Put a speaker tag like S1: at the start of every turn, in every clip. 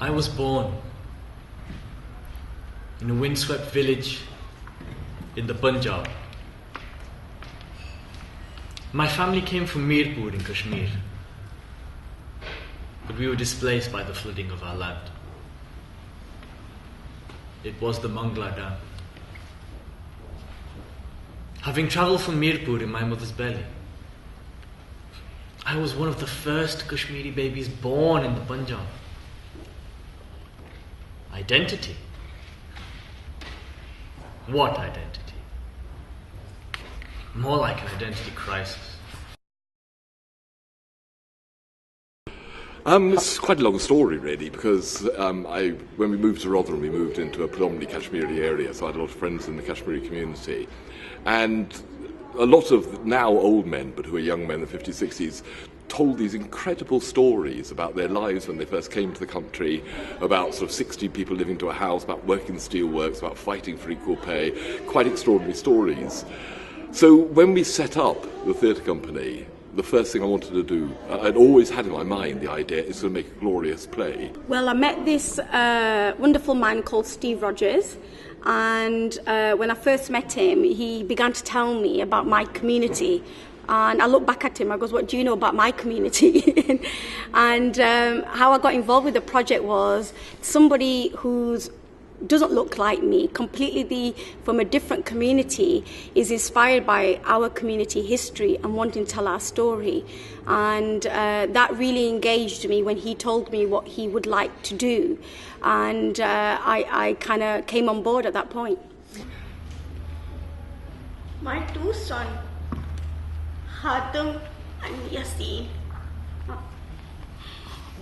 S1: I was born in a windswept village in the Punjab. My family came from Mirpur in Kashmir, but we were displaced by the flooding of our land. It was the Mangla Dam. Having travelled from Mirpur in my mother's belly, I was one of the first Kashmiri babies born in the Punjab. Identity? What identity? More like an identity crisis.
S2: It's quite a long story, really, because when we moved to Rotherham, we moved into a predominantly Kashmiri area, so I had a lot of friends in the Kashmiri community. And a lot of now old men, but who are young men in the 50s, 60s, told these incredible stories about their lives when they first came to the country, about sort of 60 people living to a house, about working in steelworks, about fighting for equal pay, quite extraordinary stories. So when we set up the theatre company, the first thing I wanted to do, I'd always had in my mind the idea, is to make a glorious play.
S3: Well, I met this wonderful man called Steve Rogers, and when I first met him, he began to tell me about my community. And I looked back at him, I goes, what do you know about my community? And how I got involved with the project was somebody who's doesn't look like me, completely from a different community, is inspired by our community history and wanting to tell our story. And that really engaged me when he told me what he would like to do. And I kind of came on board at that point.
S4: My two sons, Hatem and Yasin,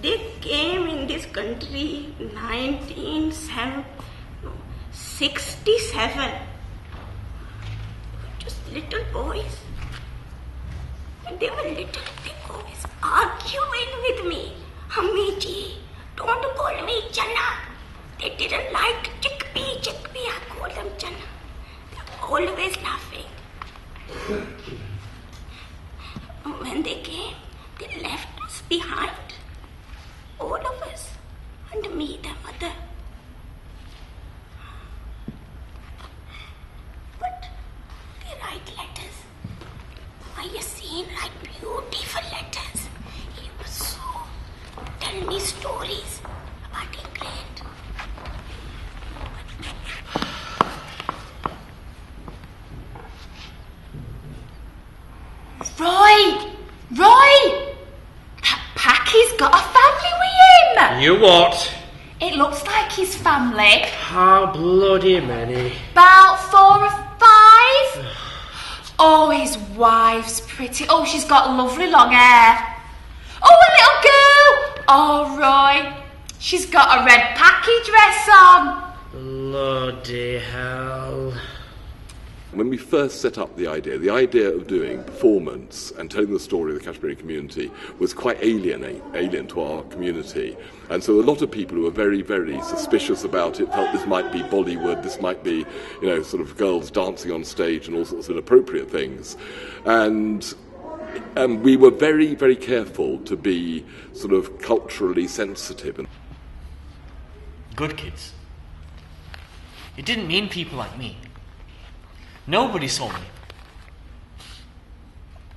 S4: they came in this country 1967, just little boys. And they were little, they always arguing with me. Hammi ji, don't call me Chana. They didn't like chickpea, I call them Chana. They're always laughing. When they came, they left us behind. All of us, and me, their mother. But they write letters. My Yasin write beautiful letters. He was so tell me stories about England.
S5: Roy! That Packy's got a family with him!
S1: You what?
S5: It looks like his family.
S1: How bloody many?
S5: About 4 or 5. Oh, his wife's pretty. Oh, she's got lovely long hair. Oh, a little girl! Oh, Roy, she's got a red Packy dress on.
S1: Bloody hell.
S2: When we first set up the idea of doing performance and telling the story of the Kashmiri community was quite alien to our community. And so a lot of people who were very, very suspicious about it felt this might be Bollywood, this might be, sort of girls dancing on stage and all sorts of inappropriate things. And we were very, very careful to be sort of culturally sensitive.
S1: Good kids. It didn't mean people like me. Nobody saw me.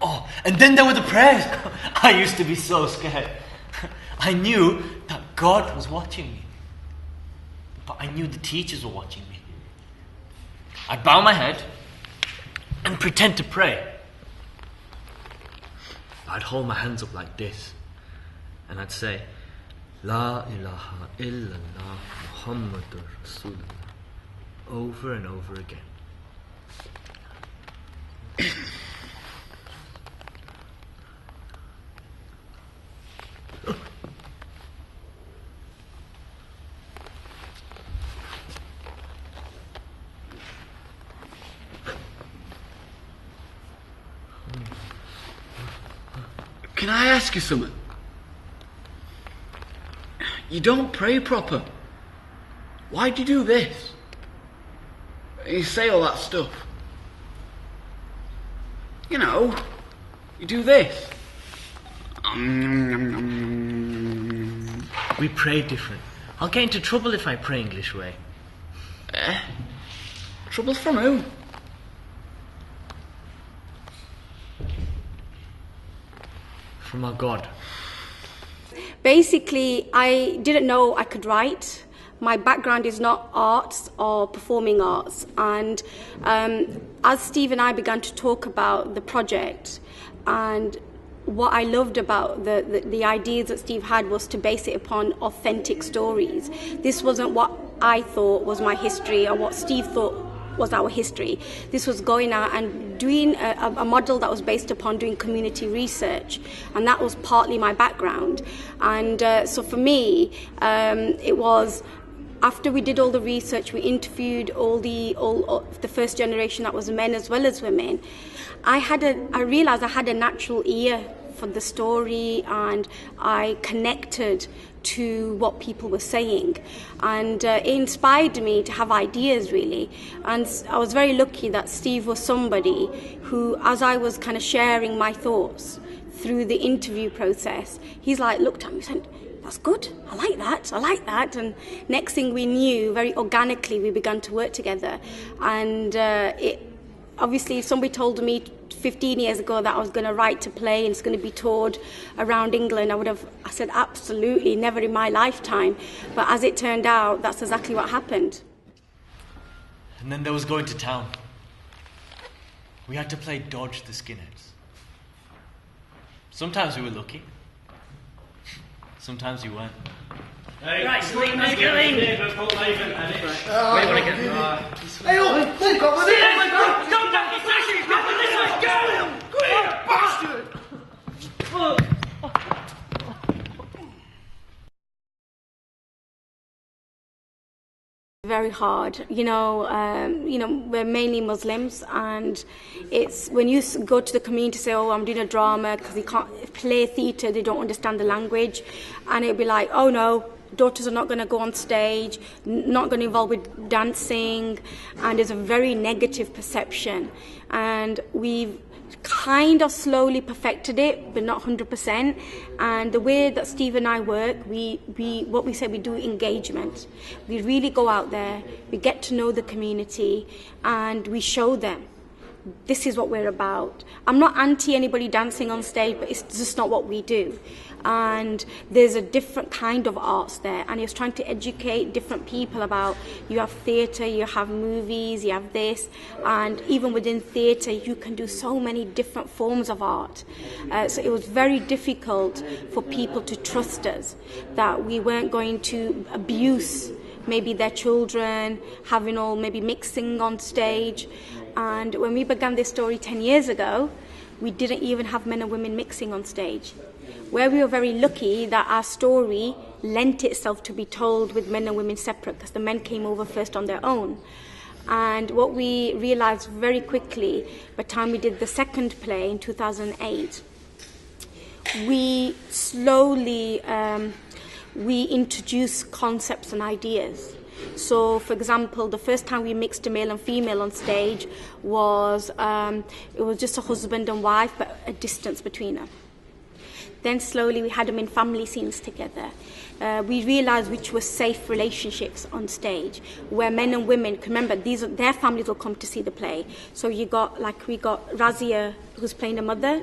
S1: Oh, and then there were the prayers. I used to be so scared. I knew that God was watching me. But I knew the teachers were watching me. I'd bow my head and pretend to pray. I'd hold my hands up like this. And I'd say, La ilaha illallah Muhammadur Rasulullah. Over and over again.
S6: Can I ask you something? You don't pray proper. Why do you do this? You say all that stuff. You do this.
S1: We pray different. I'll get into trouble if I pray English way.
S6: Trouble from who?
S1: From our God.
S3: Basically, I didn't know I could write. My background is not arts or performing arts. And as Steve and I began to talk about the project, and what I loved about the ideas that Steve had was to base it upon authentic stories. This wasn't what I thought was my history or what Steve thought was our history. This was going out and doing a model that was based upon doing community research, and that was partly my background. And so for me, it was, after we did all the research, we interviewed all the first generation, that was men as well as women. I realized I had a natural ear for the story, and I connected to what people were saying, and it inspired me to have ideas, really. And I was very lucky that Steve was somebody who, as I was kind of sharing my thoughts through the interview process, he's like, looked at me and said, that's good, I like that. And next thing we knew, very organically, we began to work together. And obviously, if somebody told me 15 years ago that I was going to write a play and it's going to be toured around England, I said, absolutely, never in my lifetime. But as it turned out, that's exactly what happened.
S1: And then there was going to town. We had to play dodge the skinheads. Sometimes we were lucky. Sometimes we weren't.
S7: Hey,
S1: right, Sling, how you doing?
S7: Where do you want to get?
S8: Hey, oh, fuck off with it!
S7: Don't back the session! This way, go! Quick, bastard!
S3: Very hard, we're mainly Muslims, and it's when you go to the community to say, oh, I'm doing a drama, because they can't play theatre, they don't understand the language, and it'd be like, oh no, daughters are not going to go on stage, not going to involve with dancing, and there's a very negative perception. And we've kind of slowly perfected it, but not 100%. And the way that Steve and I work, we do engagement. We really go out there, we get to know the community, and we show them this is what we're about. I'm not anti anybody dancing on stage, but it's just not what we do. And there's a different kind of arts there, and it's trying to educate different people about, you have theatre, you have movies, you have this, and even within theatre you can do so many different forms of art. So it was very difficult for people to trust us, that we weren't going to abuse maybe their children, having all maybe mixing on stage. And when we began this story 10 years ago, we didn't even have men and women mixing on stage. Where we were very lucky that our story lent itself to be told with men and women separate, because the men came over first on their own. And what we realised very quickly, by the time we did the second play in 2008, we slowly we introduced concepts and ideas. So, for example, the first time we mixed a male and female on stage was it was just a husband and wife, but a distance between them. Then slowly we had them in family scenes together. We realised which were safe relationships on stage, where men and women, remember, their families will come to see the play. So we got Razia, who's playing a mother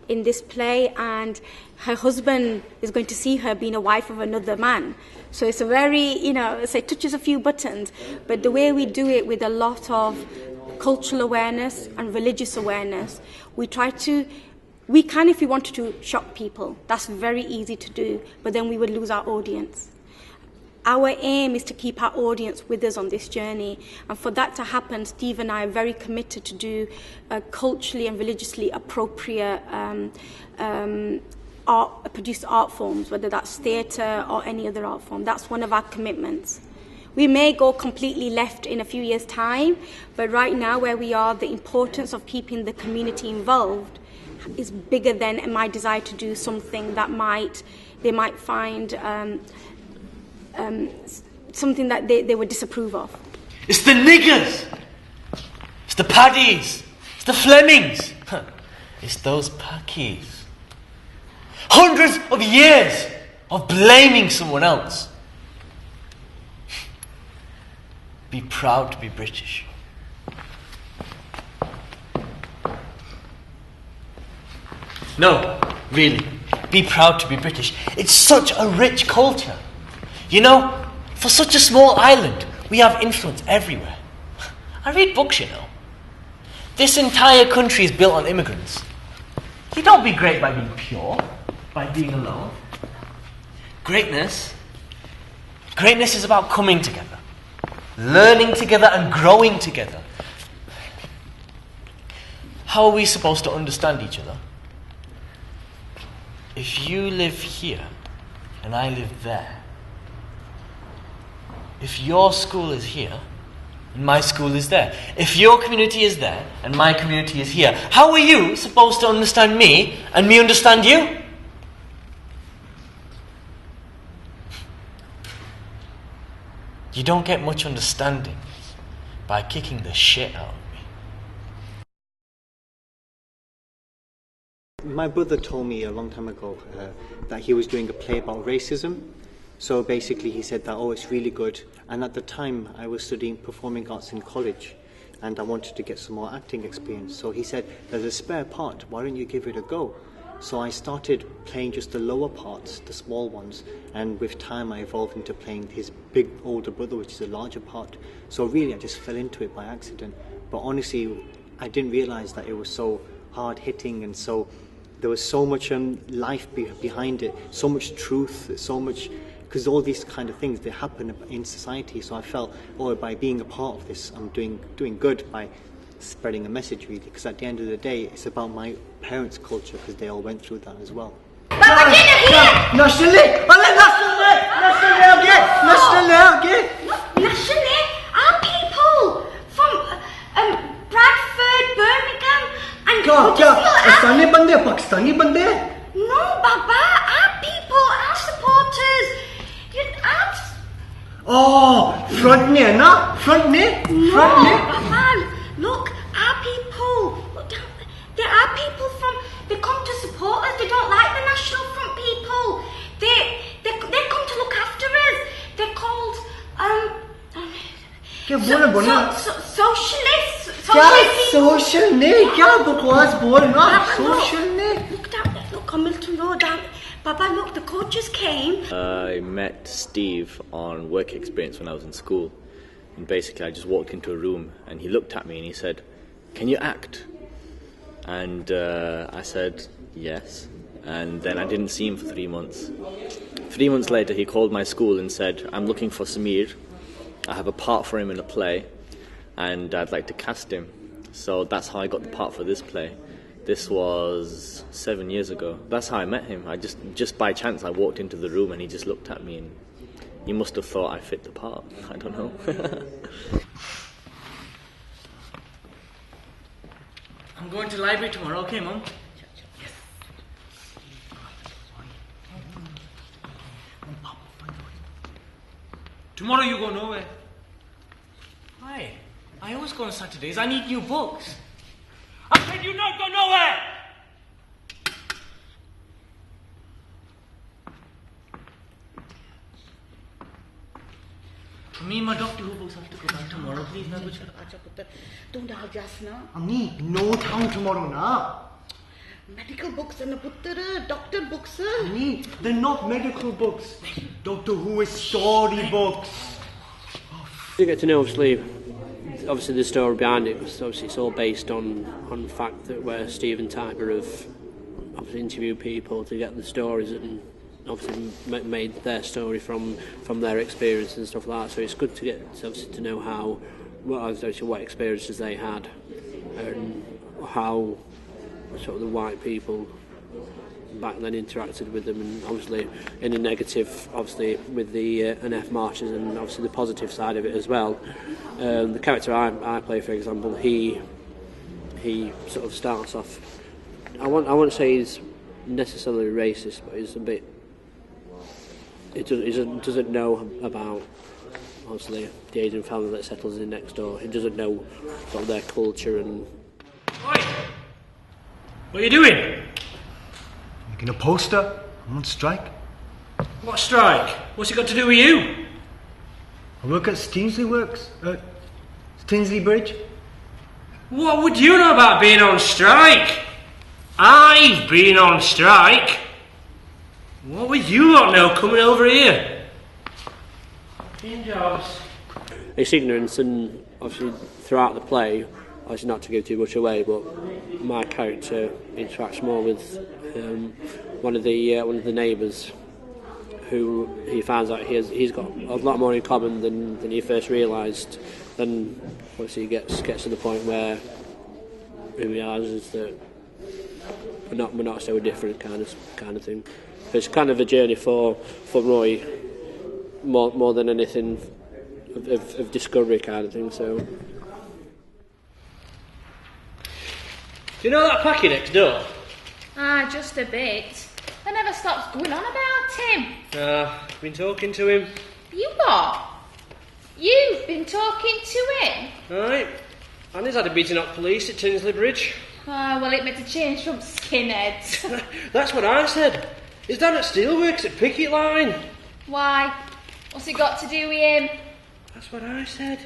S3: in this play, and her husband is going to see her being a wife of another man. So it's a very, it touches a few buttons, but the way we do it with a lot of cultural awareness and religious awareness, we can, if we wanted to, shock people. That's very easy to do, but then we would lose our audience. Our aim is to keep our audience with us on this journey, and for that to happen, Steve and I are very committed to do culturally and religiously appropriate produced art forms, whether that's theatre or any other art form. That's one of our commitments. We may go completely left in a few years' time, but right now where we are, the importance of keeping the community involved is bigger than my desire to do something that they might find something that they would disapprove of.
S1: It's the niggers! It's the paddies! It's the Flemings! It's those packies. Hundreds of years of blaming someone else. Be proud to be British. No, really. Be proud to be British. It's such a rich culture. You know, for such a small island, we have influence everywhere. I read books, you know. This entire country is built on immigrants. You don't be great by being pure, by being alone. Greatness is about coming together, learning together and growing together. How are we supposed to understand each other? If you live here and I live there, if your school is here and my school is there, if your community is there and my community is here, how are you supposed to understand me and me understand you? You don't get much understanding by kicking the shit out of me.
S9: My brother told me a long time ago that he was doing a play about racism. So basically he said that, oh, it's really good. And at the time I was studying performing arts in college and I wanted to get some more acting experience. So he said, there's a spare part, why don't you give it a go? So I started playing just the lower parts, the small ones, and with time I evolved into playing his big older brother, which is a larger part. So really I just fell into it by accident. But honestly, I didn't realise that it was so hard hitting, and so there was so much life behind it, so much truth, so much, because all these kind of things, they happen in society. So I felt, oh, by being a part of this, I'm doing good by spreading a message, really, because at the end of the day it's about my parents' culture, because they all went through that as well.
S8: Nationally,
S4: our people from Bradford, Birmingham, and
S8: Pakistani bande.
S4: No, Baba, our people, our supporters.
S8: Oh, front ne, na? Front ne? Front ne?
S4: Baba, look, our people. There are people they come to support us. They don't like the National Front people. They come to look after us. They're called socialists.
S8: Social ne? Kya bakwas bolna? Social ne?
S4: Look on Milton Road. Baba, look, the coaches came.
S10: I met Steve on work experience when I was in school. And basically I just walked into a room and he looked at me and he said, "Can you act?" And I said, "Yes." And then I didn't see him for 3 months. 3 months later he called my school and said, "I'm looking for Samir. I have a part for him in a play and I'd like to cast him." So that's how I got the part for this play. This was 7 years ago. That's how I met him. I just by chance I walked into the room and he just looked at me and he must have thought I fit the part. I don't know.
S1: I'm going to the library tomorrow, okay, Mum? Yes. Tomorrow you go nowhere. Why? I always go on Saturdays. I need new books. I said you not go nowhere! Me and my Doctor Who books have to go back tomorrow, please.
S8: Don't have just now. Amni, no town tomorrow, na.
S4: Medical books and doctor books.
S8: Amni, they're not medical books. Doctor Who is story books.
S11: You get to know, obviously the story behind it. Obviously, it's all based on the fact that where Steve and Tiber have obviously interviewed people to get the stories and obviously made their story from their experience and stuff like that. So it's good to get obviously to know what experiences they had and how sort of the white people back then interacted with them, and obviously in a negative, obviously with the NF marches, and obviously the positive side of it as well. The character I play, for example, he sort of starts off. I won't say he's necessarily racist, but he's a bit. He doesn't know about obviously the Asian family that settles in next door. He doesn't know sort of their culture and.
S1: Oi! What are you doing?
S8: Making a poster. I'm on strike.
S1: What strike? What's it got to do with you?
S8: I work at Steensley Works, at Steensley Bridge.
S7: What would you know about being on strike? I've been on strike. What would you lot know coming over here? In jobs.
S11: It's ignorance, and obviously throughout the play, obviously not to give too much away, but my character interacts more with one of the neighbours, who he finds out he's got a lot more in common than he first realised. Then obviously he gets to the point where he realises that we're not so different, kind of thing. It's kind of a journey for Roy, more than anything of discovery, kind of thing. So.
S7: Do you know that packy next door?
S5: Just a bit. I never stops going on about him.
S7: I've been talking to him.
S5: You what? You've been talking to him?
S7: Right. And he's had a beating up police at Tinsley Bridge.
S5: Well, it made a change from skinheads.
S7: That's what I said. He's down at Steelworks at Picket Line.
S5: Why? What's it got to do with him?
S7: That's what I said.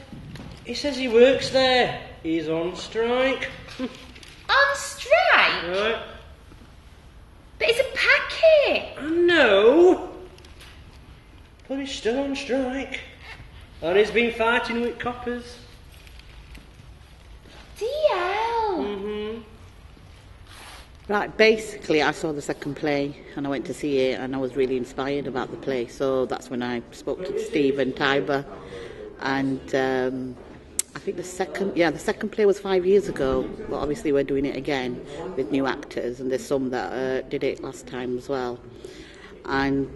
S7: He says he works there. He's on strike.
S5: On strike?
S7: Right.
S5: But it's a packet.
S7: No. But he's still on strike. And he's been fighting with coppers.
S5: DL.
S12: Right, basically I saw the second play and I went to see it and I was really inspired about the play, so that's when I spoke to Steve and Tiber, and I think the second play was 5 years ago, but obviously we're doing it again with new actors, and there's some that did it last time as well. And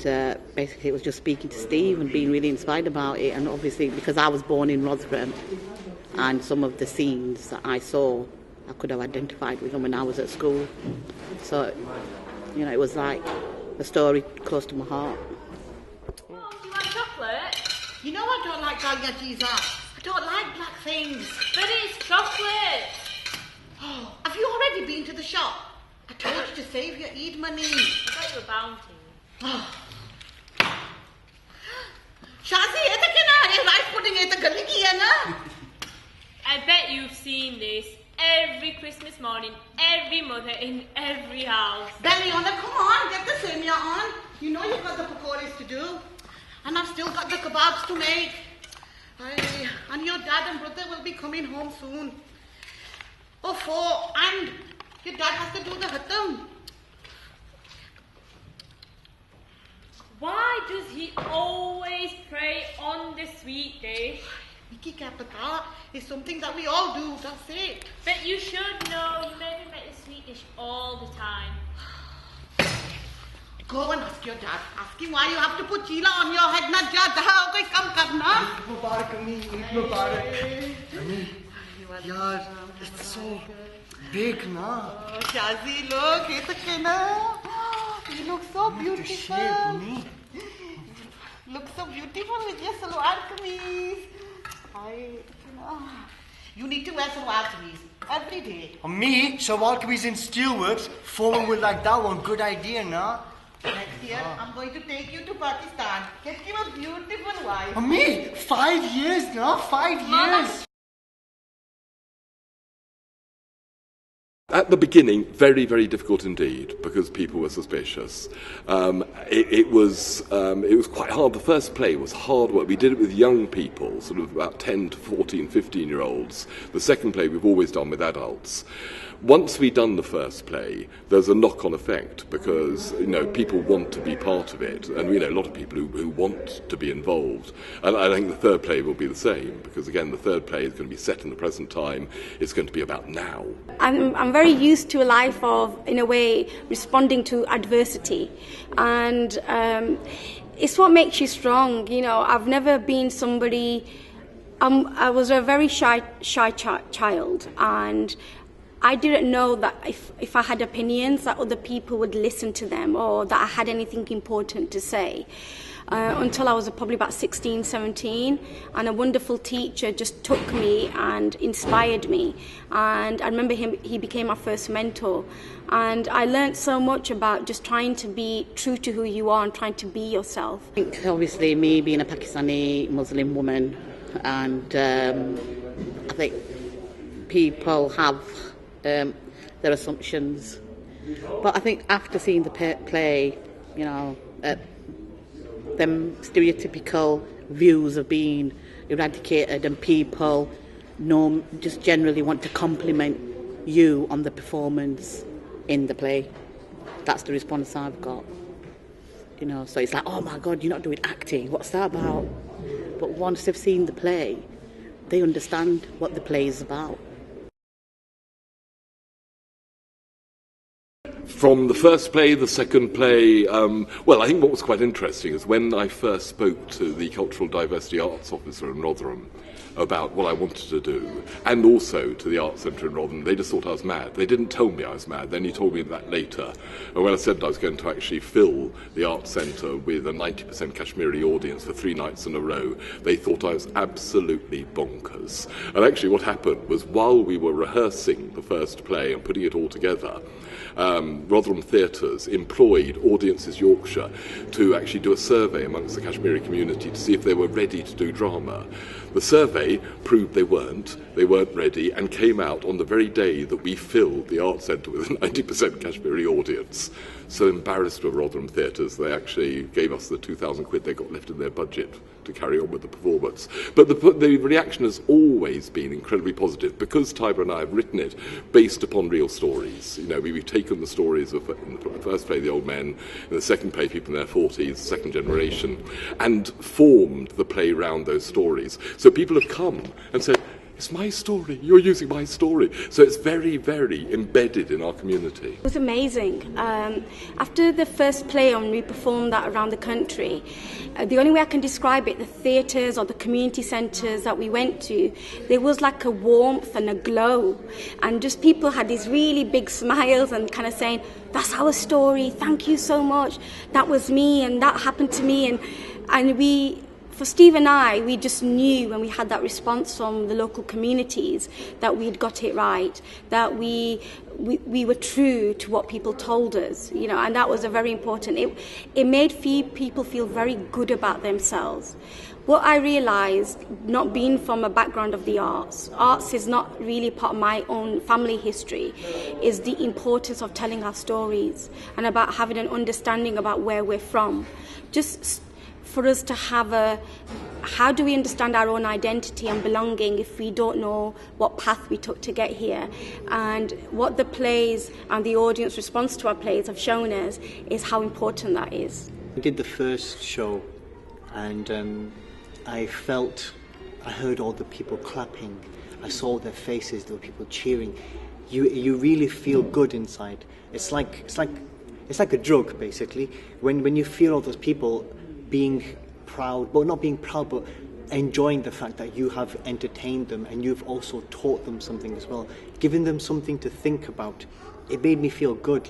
S12: basically it was just speaking to Steve and being really inspired about it, and obviously because I was born in Rotherham, and some of the scenes that I saw I could have identified with them when I was at school. So, you know, it was like a story close to my heart.
S5: Mom, do you want chocolate?
S13: You know I don't like Danya Jesus. I don't like black things.
S5: But it's chocolate.
S13: Oh, have you already been to the shop? I told you to save your Eid money.
S5: I got you a bounty.
S13: Oh. Shazi, it's a rice pudding, it's a galigi, na?
S14: I bet you've seen this every Christmas morning, every mother in every house.
S13: Belliona, come on, get the semia on. You know you've got the pakoras to do. And I've still got the kebabs to make. And your dad and brother will be coming home soon. And your dad has to do the hatam.
S14: Why does he always pray on the sweet day?
S13: Nikki Kapata is something that we all do, that's it.
S14: But you should know, you never make a sweet dish all the time.
S13: Go and ask your dad. Ask him why you have to put chila on your head. Na jada, okay, come karna.
S8: Mubarak, Ami. Mubarak. Ami, yaar, it's so big, na?
S13: Oh, Shazi, look, it's na. You look so beautiful. Look so beautiful with your salwar kameez. You need to wear salwar kameez every day.
S8: Me, salwar kameez in Steelworks, formal with like that one. Good idea, na?
S13: Next year, I'm going to take you to Pakistan. Get you a beautiful wife.
S8: Me, 5 years, na? 5 years.
S2: At the beginning, very, very difficult indeed, because people were suspicious. It was quite hard. The first play was hard work. We did it with young people, sort of about 10 to 14, 15-year-olds. The second play we've always done with adults. Once we'd done the first play, there's a knock-on effect, because, you know, people want to be part of it, and we know a lot of people who want to be involved. And I think the third play will be the same, because again, the third play is going to be set in the present time. It's going to be about now.
S3: I'm very used to a life of, in a way, responding to adversity, and it's what makes you strong. You know, I've never been somebody. I was a very shy child, and I didn't know that if I had opinions, that other people would listen to them, or that I had anything important to say. Until I was probably about 16, 17, and a wonderful teacher just took me and inspired me. And I remember he became my first mentor. And I learned so much about just trying to be true to who you are and trying to be yourself.
S12: I think obviously me being a Pakistani Muslim woman, and I think people have their assumptions. But I think after seeing the play, you know, them stereotypical views of being eradicated, and people just generally want to compliment you on the performance in the play. That's the response I've got. You know, so it's like, oh my God, you're not doing acting. What's that about? But once they've seen the play, they understand what the play is about.
S2: From the first play, the second play, well, I think what was quite interesting is when I first spoke to the Cultural Diversity Arts Officer in Rotherham about what I wanted to do, and also to the Arts Centre in Rotherham, they just thought I was mad. They didn't tell me I was mad, then he told me that later. And when I said I was going to actually fill the Arts Centre with a 90% Kashmiri audience for 3 nights in a row, they thought I was absolutely bonkers. And actually what happened was, while we were rehearsing the first play and putting it all together, Rotherham Theatres employed Audiences Yorkshire to actually do a survey amongst the Kashmiri community to see if they were ready to do drama. The survey proved they weren't ready, and came out on the very day that we filled the Arts Centre with a 90% Kashmiri audience. So embarrassed with Rotherham Theatres, they actually gave us the 2,000 quid they got left in their budget to carry on with the performance. But the reaction has always been incredibly positive, because Tiber and I have written it based upon real stories. You know, we've taken the stories of, in the first play, the old men, in the second play, people in their 40s, second generation, and formed the play around those stories. So people have come and said, it's my story, you're using my story. So it's very, very embedded in our community.
S3: It was amazing. After the first play, when we performed that around the country, the only way I can describe it, the theatres or the community centres that we went to, there was like a warmth and a glow. And just people had these really big smiles and kind of saying, that's our story, thank you so much. That was me and that happened to me. And we... For Steve and I, we just knew when we had that response from the local communities that we'd got it right, that we were true to what people told us, you know, and that was a very important. It made people feel very good about themselves. What I realised, not being from a background of the arts is not really part of my own family history, is the importance of telling our stories and about having an understanding about where we're from. Just for us to have how do we understand our own identity and belonging if we don't know what path we took to get here? And what the plays and the audience response to our plays have shown us is how important that is.
S9: I did the first show, and I heard all the people clapping, I saw their faces, there were people cheering. You really feel good inside. It's like a drug, basically. When you feel all those people being proud, but not being proud, but enjoying the fact that you have entertained them and you've also taught them something as well, giving them something to think about. It made me feel good,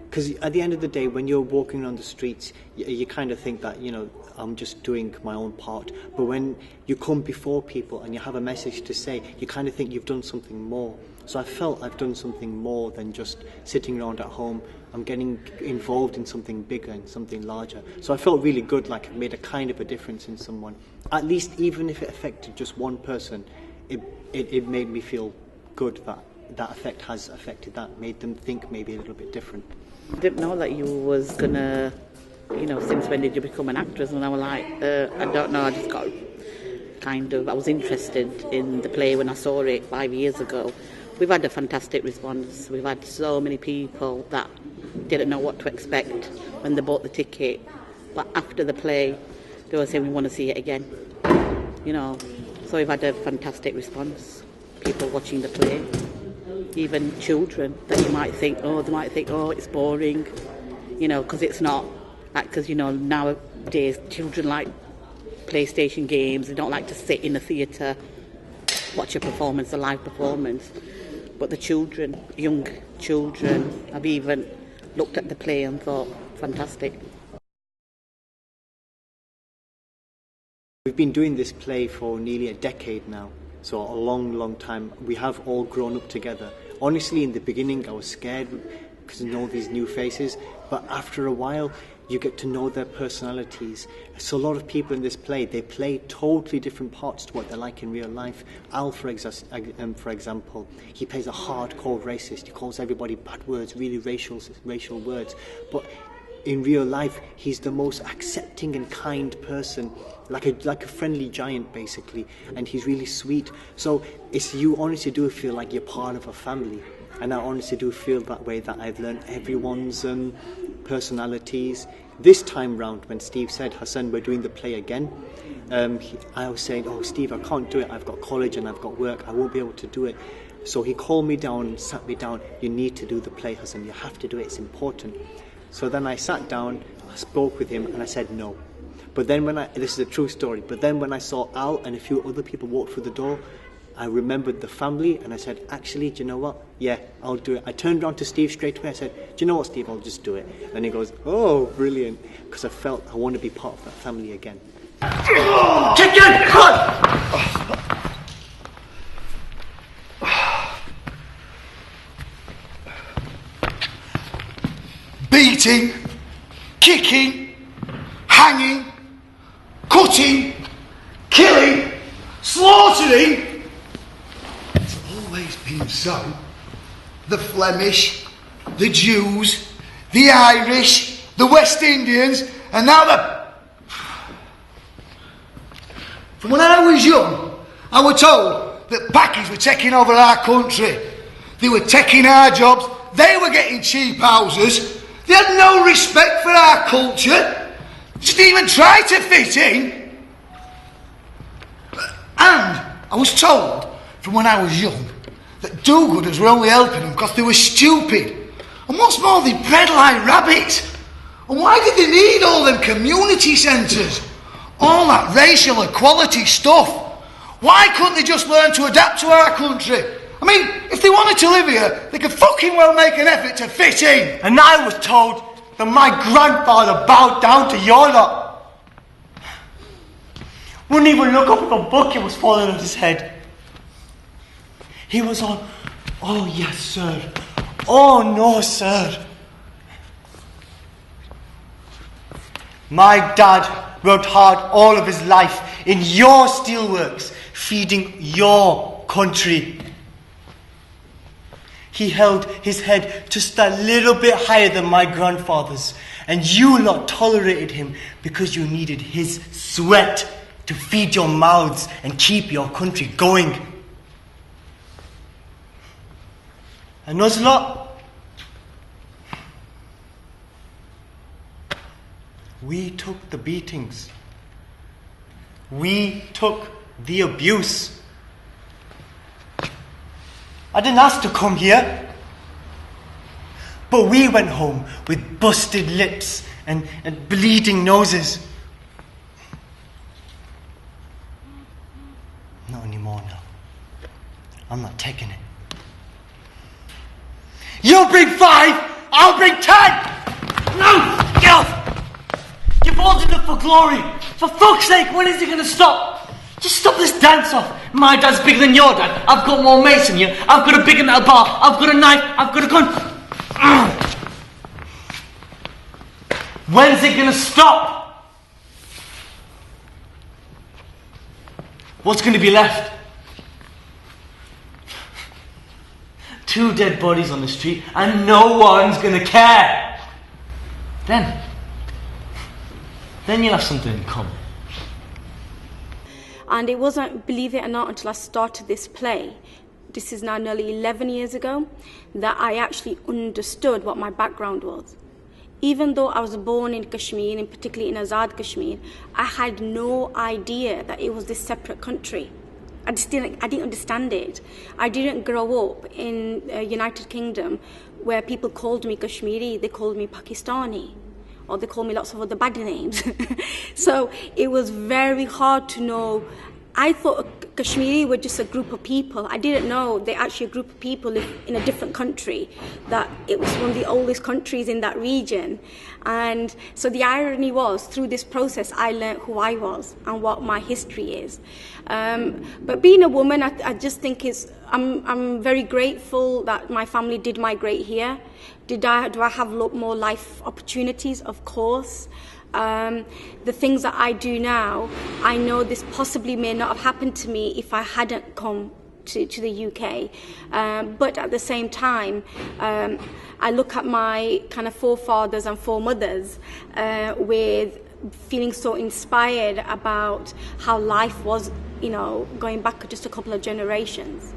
S9: because at the end of the day, when you're walking on the streets, you kind of think that, you know, I'm just doing my own part. But when you come before people and you have a message to say, you kind of think you've done something more. So I felt I've done something more than just sitting around at home. I'm getting involved in something bigger and something larger. So I felt really good, like it made a kind of a difference in someone. At least even if it affected just one person, it made me feel good that effect has affected that, made them think maybe a little bit different.
S12: I didn't know that you was gonna, you know, since when did you become an actress? And I was like, I don't know, I just got I was interested in the play when I saw it 5 years ago. We've had a fantastic response. We've had so many people that didn't know what to expect when they bought the ticket. But after the play, they were saying, we want to see it again. You know, so we've had a fantastic response. People watching the play. Even children that you might think, oh, it's boring. You know, because it's not. Because, you know, nowadays children like PlayStation games. They don't like to sit in a theatre, watch a performance, a live performance. But the children, young children, have even looked at the play and thought, fantastic.
S9: We've been doing this play for nearly a decade now, so a long time. We have all grown up together. Honestly, in the beginning I was scared because of all these new faces, but after a while you get to know their personalities. So a lot of people in this play, they play totally different parts to what they're like in real life. Al, for example, he plays a hardcore racist. He calls everybody bad words, really racial words. But in real life, he's the most accepting and kind person, like a friendly giant, basically. And he's really sweet. So you honestly do feel like you're part of a family. And I honestly do feel that way, that I've learned everyone's personalities. This time round, when Steve said, Hassan, we're doing the play again, I was saying, oh, Steve, I can't do it. I've got college and I've got work. I won't be able to do it. So he called me down and sat me down. You need to do the play, Hassan. You have to do it. It's important. So then I sat down, I spoke with him, and I said no. But then this is a true story, but then when I saw Al and a few other people walk through the door, I remembered the family, and I said, actually, do you know what? Yeah, I'll do it. I turned around to Steve straight away. I said, do you know what, Steve? I'll just do it. And he goes, oh, brilliant. Because I felt I want to be part of that family again.
S15: Chicken! Beating, kicking, hanging, cutting, killing, slaughtering. It's always been so. The Flemish, the Jews, the Irish, the West Indians, and now the... From when I was young, I was told that Pakis were taking over our country. They were taking our jobs. They were getting cheap houses. They had no respect for our culture. Didn't even try to fit in. And I was told from when I was young that do-gooders were only helping them because they were stupid. And what's more, they bred like rabbits. And why did they need all them community centres? All that racial equality stuff. Why couldn't they just learn to adapt to our country? I mean, if they wanted to live here, they could fucking well make an effort to fit in.
S8: And I was told that my grandfather bowed down to your lot. Wouldn't even look up if a bucket was falling on his head. He was on, oh yes sir, oh no sir. My dad worked hard all of his life in your steelworks, feeding your country. He held his head just a little bit higher than my grandfather's, and you lot tolerated him because you needed his sweat to feed your mouths and keep your country going. And us lot, we took the beatings. We took the abuse. I didn't ask to come here. But we went home with busted lips and bleeding noses. Not anymore now. I'm not taking it. You bring 5, I'll bring 10! No! Get off! You've all done it for glory. For fuck's sake, when is it going to stop? Just stop this dance off. My dad's bigger than your dad. I've got more mates than you. I've got a bigger metal bar. I've got a knife. I've got a gun. When's it going to stop? What's going to be left? 2 dead bodies on the street and no one's going to care. Then you'll have something in common.
S3: And it wasn't, believe it or not, until I started this play, this is now nearly 11 years ago, that I actually understood what my background was. Even though I was born in Kashmir, and particularly in Azad Kashmir, I had no idea that it was this separate country. I didn't understand it. I didn't grow up in United Kingdom where people called me Kashmiri, they called me Pakistani, or they called me lots of other bad names. So it was very hard to know I thought Kashmiri were just a group of people. I didn't know they're actually a group of people in a different country, that it was one of the oldest countries in that region. And so the irony was, through this process, I learned who I was and what my history is. But being a woman, I just think I'm very grateful that my family did migrate here. Do I have a lot more life opportunities? Of course. The things that I do now, I know this possibly may not have happened to me if I hadn't come to the UK. But at the same time, I look at my kind of forefathers and foremothers with feeling so inspired about how life was, going back just a couple of generations.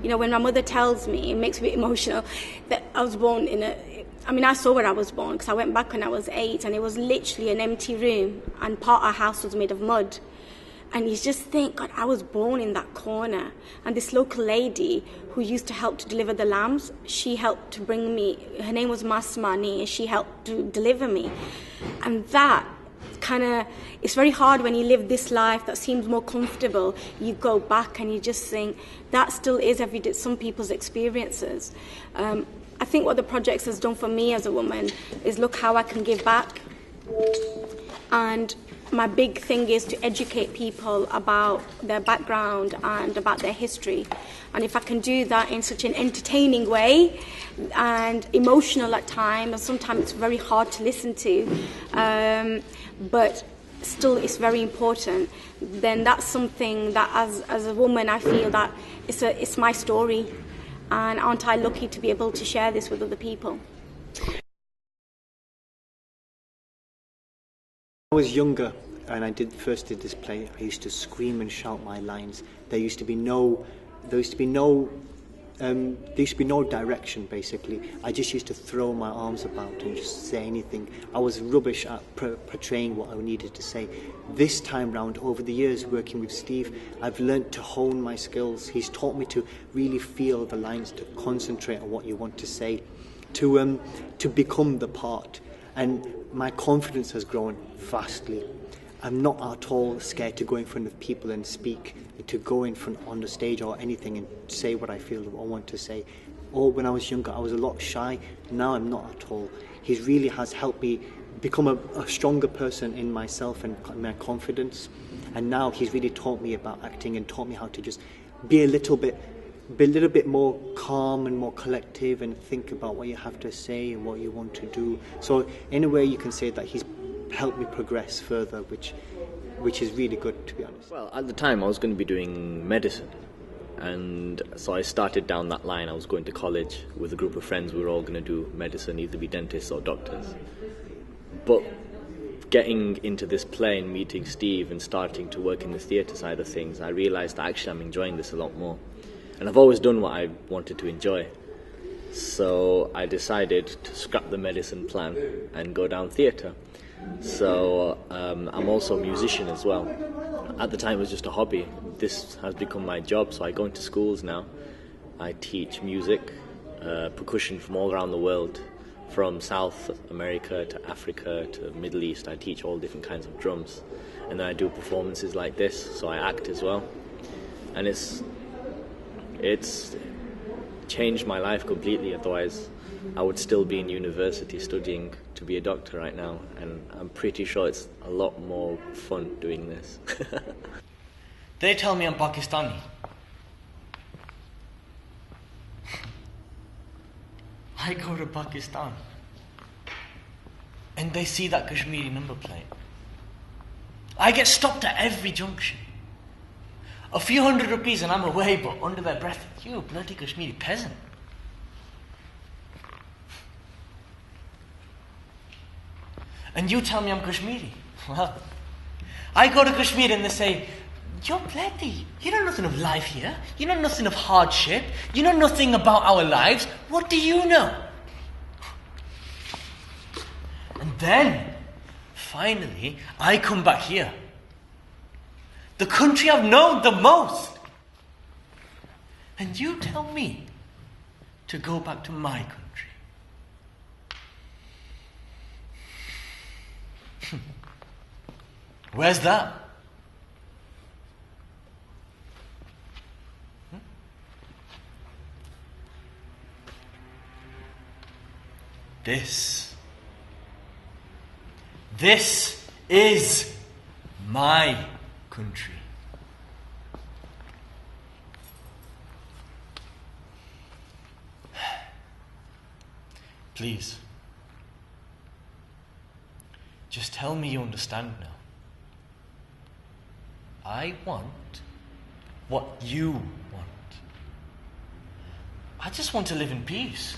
S3: When my mother tells me, it makes me emotional, that I was born I saw where I was born because I went back when I was 8 and it was literally an empty room and part of our house was made of mud. And you just think, God, I was born in that corner. And this local lady who used to help to deliver the lambs, she helped to bring me, her name was Masmani, and she helped to deliver me. And that it's very hard when you live this life that seems more comfortable. You go back and you just think, that still is some people's experiences. I think what the project has done for me as a woman is look how I can give back. And my big thing is to educate people about their background and about their history. And if I can do that in such an entertaining way and emotional at times, and sometimes it's very hard to listen to, but still it's very important, then that's something that as a woman I feel that it's my story. And aren't I lucky to be able to share this with other people?
S9: I was younger and I first did this play. I used to scream and shout my lines. There used to be no direction, basically. I just used to throw my arms about and just say anything. I was rubbish at portraying what I needed to say. This time round, over the years working with Steve, I've learnt to hone my skills. He's taught me to really feel the lines, to concentrate on what you want to say, to become the part. And my confidence has grown vastly. I'm not at all scared to go in front of people and speak, to go in front on the stage or anything and say what I feel or want to say. Or when I was younger, I was a lot shy. Now I'm not at all. He really has helped me become a stronger person in myself and my confidence. And now he's really taught me about acting and taught me how to just be a little bit more calm and more collective and think about what you have to say and what you want to do. So in a way you can say that he's helped me progress further, which is really good, to be honest.
S10: Well, at the time I was going to be doing medicine, and so I started down that line. I was going to college with a group of friends. We were all going to do medicine, either be dentists or doctors. But getting into this play and meeting Steve and starting to work in the theatre side of things, I realised that actually I'm enjoying this a lot more. And I've always done what I wanted to enjoy. So I decided to scrap the medicine plan and go down theatre. So I'm also a musician as well. At the time it was just a hobby. This has become my job, so I go into schools now. I teach music, percussion from all around the world, from South America to Africa to Middle East. I teach all different kinds of drums. And then I do performances like this, so I act as well. And it's changed my life completely. Otherwise I would still be in university studying to be a doctor right now, and I'm pretty sure it's a lot more fun doing this.
S1: They tell me I'm Pakistani. I go to Pakistan and they see that Kashmiri number plate. I get stopped at every junction. A few ₹100 and I'm away, but under their breath, you a bloody Kashmiri peasant. And you tell me I'm Kashmiri. Well, I go to Kashmir and they say, you're bloody, you know nothing of life here. You know nothing of hardship. You know nothing about our lives. What do you know? And then, finally, I come back here. The country I've known the most. And you tell me to go back to my country. Where's that? This is my country. Please, just tell me you understand now. I want what you want. I just want to live in peace.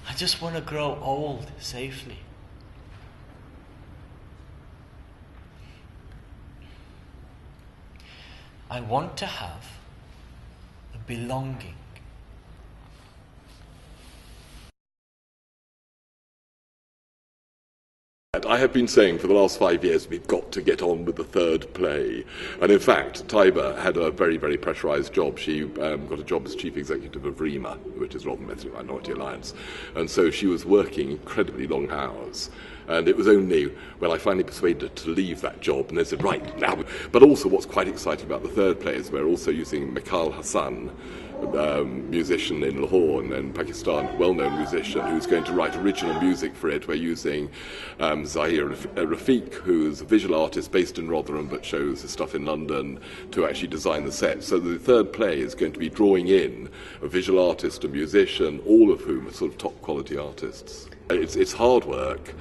S1: I just want to grow old safely. I want to have a belonging.
S2: I have been saying for the last 5 years we've got to get on with the third play. And in fact, Tiber had a very, very pressurised job. She got a job as chief executive of REMA, which is Rotherham Ethnic Minority Alliance. And so she was working incredibly long hours. And it was only when I finally persuaded her to leave that job, and they said, right, now. But also what's quite exciting about the third play is we're also using Mikhail Hassan, musician in Lahore and Pakistan, well-known musician, who's going to write original music for it. We're using Zahir Rafiq, who's a visual artist based in Rotherham but shows his stuff in London, to actually design the set. So the third play is going to be drawing in a visual artist, a musician, all of whom are sort of top-quality artists. It's hard work.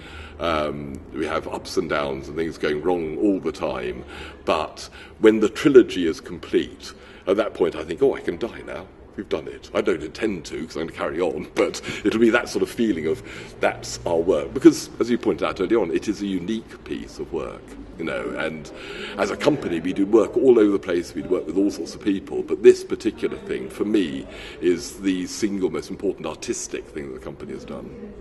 S2: We have ups and downs and things going wrong all the time. But when the trilogy is complete, at that point I think, oh, I can die now. We've done it. I don't intend to, because I'm going to carry on, but it'll be that sort of feeling of that's our work. Because, as you pointed out earlier on, it is a unique piece of work, you know, and as a company we do work all over the place, we work with all sorts of people, but this particular thing, for me, is the single most important artistic thing that the company has done.